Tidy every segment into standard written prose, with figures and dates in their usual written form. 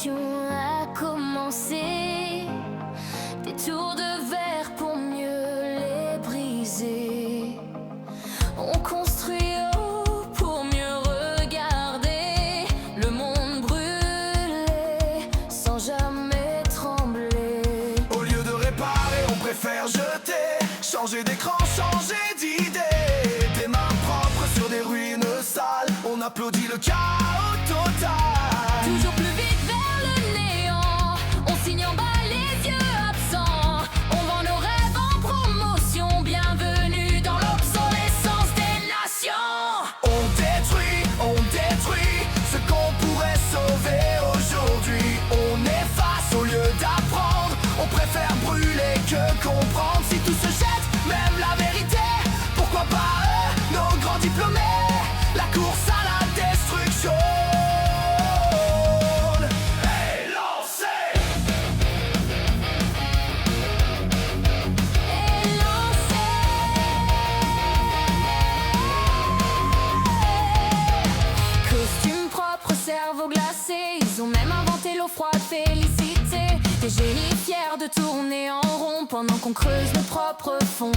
révolution a commencé. Des tours de verre pour mieux les briser. On construit haut pour mieux regarder le monde brûler sans jamais trembler. Au lieu de réparer, on préfère jeter. Changer d'écran, changer d'idée. Des mains propres sur des ruines sales. On applaudit le chaos total. Toujours plus vite vers le néant. On signe en bas les yeux absents. On vend nos rêves en promotion. Bienvenue dans l'obsolescence des nations. On détruit ce qu'on pourrait sauver aujourd'hui. On efface au lieu d'apprendre. On préfère brûler que comprendre. Si tout se jette, même la vérité, pourquoi pas eux, nos grands diplômés. La course à la destruction est lancée. Costume propre, cerveau glacé. Ils ont même inventé l'eau froide, félicité. Des génies fiers de tourner en rond pendant qu'on creuse nos propres fonds.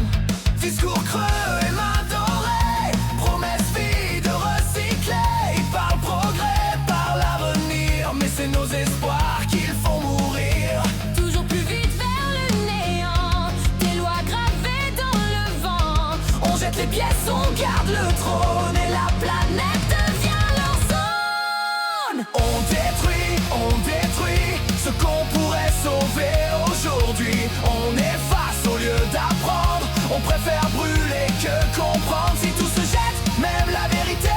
Discours creux et main dorée, promesses vides de recycler. Ils parlent progrès, parlent l'avenir, mais c'est nos espoirs qu'ils font mourir. Toujours plus vite vers le néant. Des lois gravées dans le vent. On jette les pièces, on garde le trône et la planète devient leur zone. On détruit ce qu'on pourrait sauver aujourd'hui. On efface au lieu d'apprendre. On préfère brûler que comprendre. Si tout se jette, même la vérité,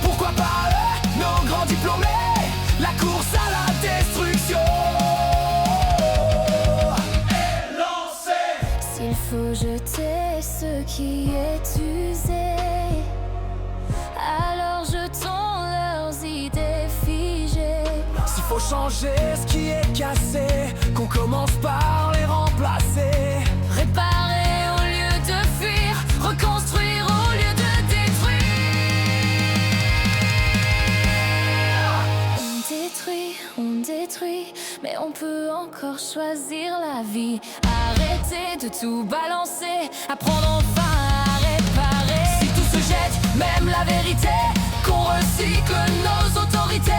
pourquoi pas eux, nos grands diplômés. La course à la destruction est lancée. S'il faut jeter ce qui est usé, alors jetons leurs idées figées. S'il faut changer ce qui est cassé, qu'on commence par les remplacer. Réparer au lieu de fuir, reconstruire au lieu de détruire. On détruit, mais on peut encore choisir la vie. Arrêter de tout balancer, apprendre enfin à réparer. Si tout se jette, même la vérité, qu'on recycle nos autorités.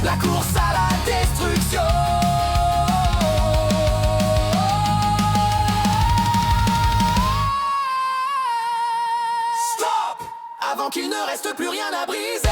La course à la destruction. Stop! Avant qu'il ne reste plus rien à briser.